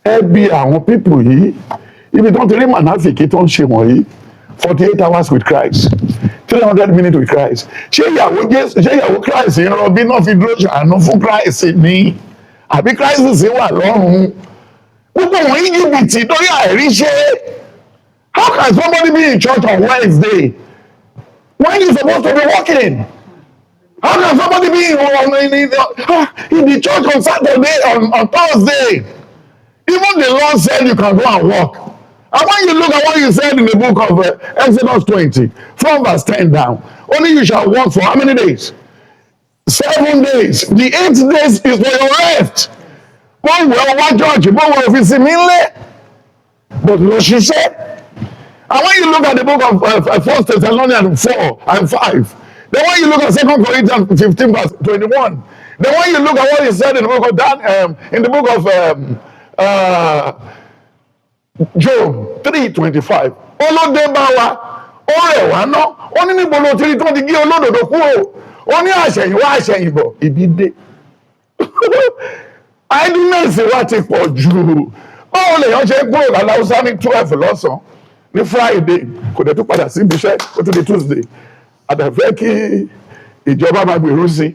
ẹ bí àwọn pípù yìí ibi tó ń tẹ̀lé mànáfìkì tó ń ṣe wọ̀nyí 48 hours with Christ 300 minutes with Christ ṣé ìyàwó Christ ń rọbí náà fi dúró ṣàánú fún Christ ní àbí Christ sì wà lọ́rùn gbogbo wọ̀nyí jìbìtì lórí àìríṣẹ́. How can somebody be in church on Wednesday when you're supposed to be working? How can somebody be in the church on Saturday, on Thursday? Even the Lord said you can go and work. And when you look at what you said in the book of Exodus 20, from verse 10 down, only you shall work for how many days? 7 days. The 8th days is for your rest. But what church? But if it's in but Lord, she said. And when you look at the book of 1 Thessalonians 4 and 5, then when you look at 2 Corinthians 15 verse 21, then when you look at what he said in the book of Job 3:25, olóde bá wa, ó rẹ̀ wá ná, ó ní níbo ló ti rí tó ti gé olódodo kúrò, ó ní àṣẹ̀yìnwá àṣẹ̀yìnbọ̀, ibi dé. Idleness wa ti pọ̀ jù. Báwo lèèyàn ṣe kúrò láláúsá ní 12 lọ́sàn-án? Ní Friday kò dẹ̀ tún padà sí ibi iṣẹ́ ó tún di Tuesday àdàfẹ́ kí ìjọba máa gbèrú sí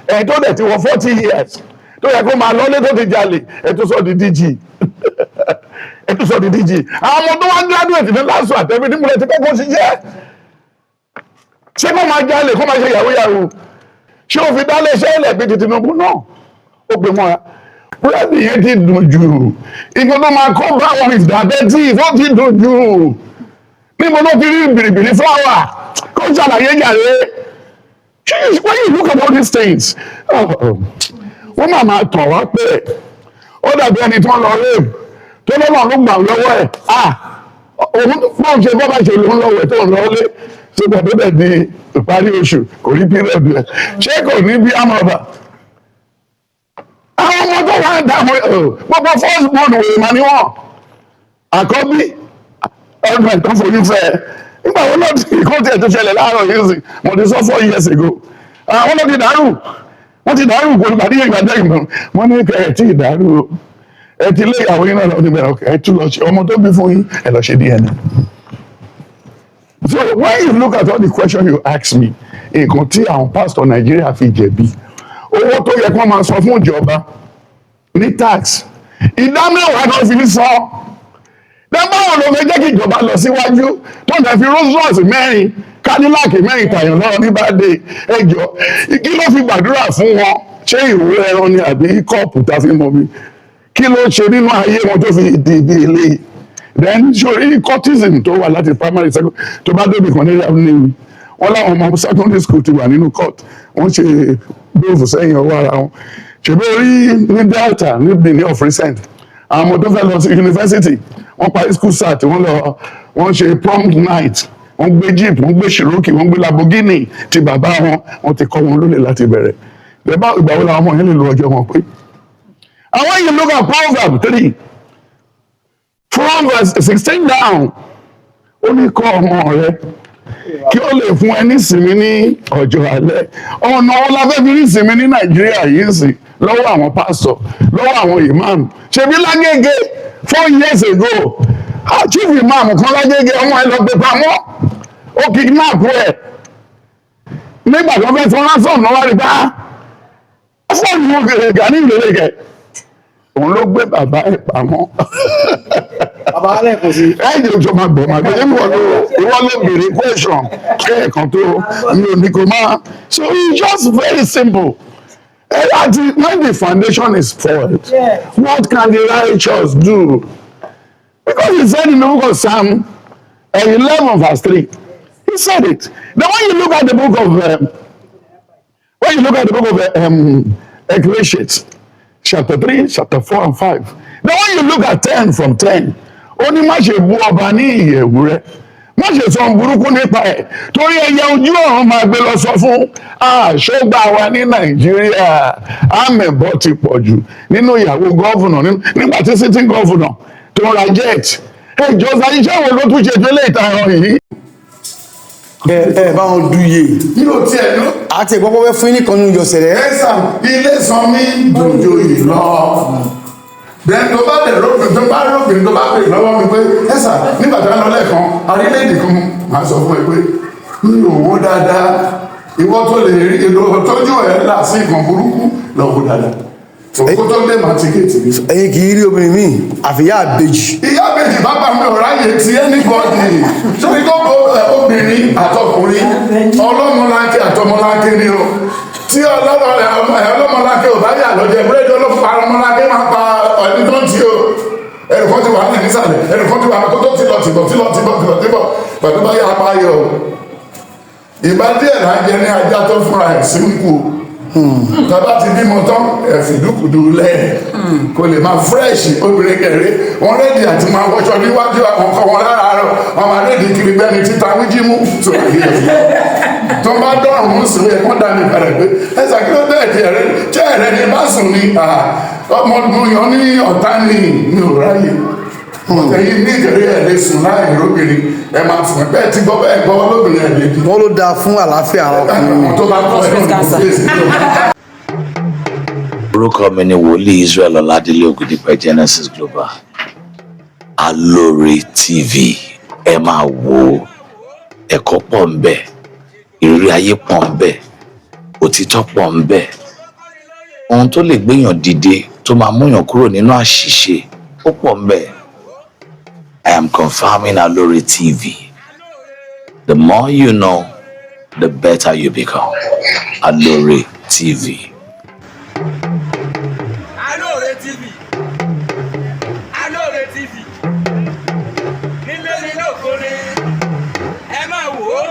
ẹ̀yìn tó dẹ̀ ti wọ 40 years tó yẹ kó máa lọ́lé tó ti jalè ẹ̀ tó sọ di DG ẹ̀ tó sọ di DG àwọn ọmọ tó wá graduate ní last one àtẹ̀mí ní múlẹ̀ tí kò ṣiṣẹ́ ṣé kó máa jalè kó máa ṣe yahoo ṣé o fi dálé iṣẹ́ ilẹ̀ bíi ti Tinubu náà ó gbé mọ́ra búrẹ́dì yẹn ti dùn jù ìgbọ́n tó máa kó bá wọn diabetes ó ti dùn jù níbo ló fi rí bìrìbìrì fúláwà kó ṣàlàyé jàre. When you look at all these things wọ́n máa tàn wá pé ó dàbí ẹni tó ń lọ rèé tó lọ́nà ló gbà lọ́wọ́ ẹ̀ òun fún ṣe bọ́ bá ṣe ló ń lọ́wọ́ ẹ̀ tó ń lọ́lé ṣe gbọ́dọ̀ bẹ̀ di ìparí oṣù kò rí pírẹ̀dù ẹ̀ ṣé kò ní bí amọ̀bà. Àwọn ọmọ tó wà ń dààmú gbogbo first born wèrè mà ní wọn àkọ́bí ọdún ẹ̀ tó fojú fẹ́ nígbà wọn náà ti kó tiẹ̀ tó ṣẹlẹ̀ láàárọ̀ yìí sí mo ti sọ 4 years ago àwọn náà ti dàrú wọ́n ti dàrú ìgbàdí ìgbàdí ìgbà wọ́n ní kẹ́ ẹ̀ tí ì dàrú ẹ ti lé ìyàwó yín náà lọ níbẹ̀ ẹ tún lọ ṣe ọmọ tó bí fún yín ẹ lọ ṣe DNA. So when you look at all the questions you ask me nǹkan tí àwọn pastor Nàìjíríà fi jẹ̀bi owó tó yẹ kí wọ́n máa sọ fún ìjọba ní tax ìdámẹ́wàá náà fi ń sọ lẹ́gbàá ló fẹ́ jẹ́ kí ìjọba lọ síwájú tó ń fi Rolls-Royce mẹ́rin Cadillac mẹ́rin tàyàn lọ́wọ́ ní bàdé ẹjọ́ kí ló fi gbàdúrà fún wọn ṣé ìwúrọ ẹran ni àbí kọ́ọ̀pù tá a fi mọ mi kí ló ṣe nínú ayé wọn tó fi di ibi ilé then sori cultism tó wà láti primary secondary tó bá débi kan nílẹ̀ ní wọn láwọn ọmọ secondary school ti wà nínú court wọ́n ṣe gbóòfù sẹ́yìn ọwọ́ ara wọn ṣèbí orí ní Delta ní Benin of recent àwọn ọmọ tó fẹ́ lọ sí university wọ́n parí school start wọ́n ṣe prom night wọ́n gbé jeep wọ́n gbé Cherokee wọ́n gbé Lamborghini ti bàbá wọn ti kọ́ wọn lólè láti bẹ̀rẹ̀ ìgbà wo làwọn ọmọ yẹn lè lo ọjọ́ wọn pé. And when you look at Proverbs 3 from verse 16 down ó ní kọ́ ọmọ rẹ kí ó lè fún ẹ ní ìsinmi ní ọjọ́ alẹ́ ọ̀nà ọláfẹ́ fi ní ìsinmi ní Nàìjíríà yìí sì lọ́wọ́ àwọn pásítọ̀ lọ́wọ́ àwọn imam ṣebí Lágége 4 years ago chief imam kan Lágége ọmọ ẹ lọ gbé pamọ́ ó kidnap ẹ nígbà tó fẹ́ tí wọ́n ránṣọ́ ọ̀nà wá rí bá fọ́ọ̀nù wọn kèrè Gani ìrẹ̀lẹ̀kẹ̀ òun ló gbé bàbá ẹ̀ pamọ́. Bàbá alẹ́ kò sí. Ẹ̀jẹ̀ òjò máa bọ̀ máa bẹ̀rẹ̀ ìwọ ló béèrè question kẹ́ẹ̀kan tó mi ò ní kò máa. So it's just very simple. When the foundation is spoiled, what can the righteous do? Because he said in the book of Psalm 11 verse 3, he said it. Then when you look at the book of Ecclesiastes, chapter 3, chapter 4 and 5. Then when you look at 10 from 10, ó ní má ṣe bú ọba ní ìyẹ̀wù rẹ̀, má ṣe sọ burúkú nípa ẹ̀, torí ẹyẹ ojú ọ̀run máa gbé lọ sọ fún àṣọgbà wa ní Nàìjíríà, àmẹ̀bọ ti pọ̀ jù nínú ìyàwó gọ́vùnà nígbà tí sitting gọ́vùnà tó ń ra jet. Ẹjọ́ iṣẹ́ wo ló tún ṣe tó lè ta ẹran yìí? Ẹ bá wọn dúye. Yóò tiẹ̀ lọ. Àti ìgbọ́pọ̀ fẹ́ fún nìkan ní ìjọsẹ̀ rẹ̀. Ẹ̀sà ilé san mí dòjò ìlọ. Then tó bá dẹ̀ lófin tó béèrè lọ́wọ́ mi pé ẹ̀sà nígbà tí wọ́n lọ lẹ́ẹ̀kan arílẹ̀-èdè kan máa sọ fún ẹ pé ní òwò dáadáa ìwọ tó lè rí èlò tọ́jú ẹ̀ là sí nǹkan burúkú lọ́wọ́ dáadáa kó tó dé máa ti kéètì mi. ẹ̀yin kì í rí obìnrin míì àfìyá àbèjì. ìyá àbèjì bàbá mi ò ráyè ti anybody sórí kókó obìnrin àtọkùnrin ọlọ́mọláńkẹ́ àtọmọláńkẹ́ ni o tí ọlọ́mọláńkẹ́ ò bá yà lọ́jọ́ búrẹ́dì ọlọ́mọláńkẹ́ máa pa ẹni tó ń ti o ẹnì kan ti wà ní nísàlẹ̀ ẹnì kan ti wà kó tó ti lọ tìbọ̀ pẹ̀lú bá yà pa ayọ̀ ìbá díẹ̀ là ń jẹ ní ajá tó fúnra ẹ̀ sí ń kú tọ́ba ti bímọ tán ẹ̀fìdúkùdù lẹ̀ kò lè máa fúrẹ́ṣì obìnrin kẹrẹ wọn rẹ́dì àti máa wọṣọ níwájú àwọn ọkọ wọn lára rẹ wọn máa rẹ́dì kiri bẹ́ni títa wíjí mú tó àyè tó bá dọ́rùn sí ẹ̀ wọ́n dání bẹ̀rẹ̀ pé ẹ̀sà kí ló bẹ́ẹ̀ di ẹ̀rẹ́ tí ẹ̀rẹ́ ni bá sùn ní ọmọdún yan ní ọ̀tá ní ò ráyè ẹ̀yin ní ìdẹ̀rẹ́ ẹ̀ lè sùn láì lóbìnrin ẹ̀ máa fún ẹ bẹ́ẹ̀ tí gbọ́ bẹ́ẹ̀ gbọ́ lóbìnrin ẹ̀ lè dì. wọ́n ló dáa fún àlàáfíà àwọn ọkùnrin. tó bá kọ́ ẹ̀ lọ́dún orúkọ mi ni wòlíì Israel Ọládélé Ògùdípẹ̀ Genesis Global Alore TV ẹ máa wo ẹ̀kọ́ pọ̀ ń bẹ ìrírí ayé pọ̀ ń bẹ òtítọ́ pọ̀ ń bẹ ohun tó lè gbéyàn dìde tó máa múyàn kúrò nínú àṣìṣe ó pọ̀ ń bẹ. I am confirming Alore TV. The more you know, the better you become. Alore TV. Alore TV. Alore TV. Nílé nínú òkúri, ẹ máa wò ó.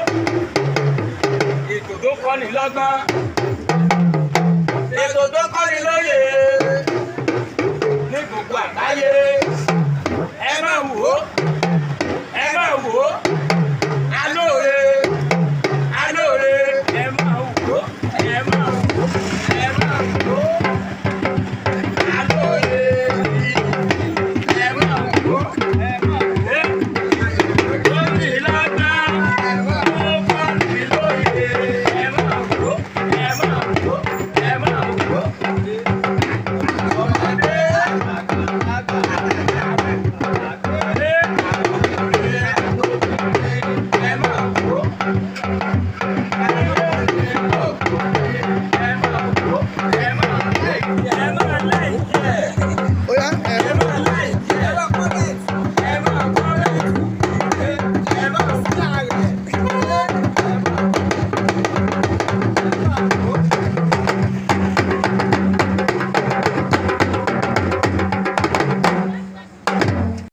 Ètò tó kọ́ni lọ́gbọ́n. Ètò tó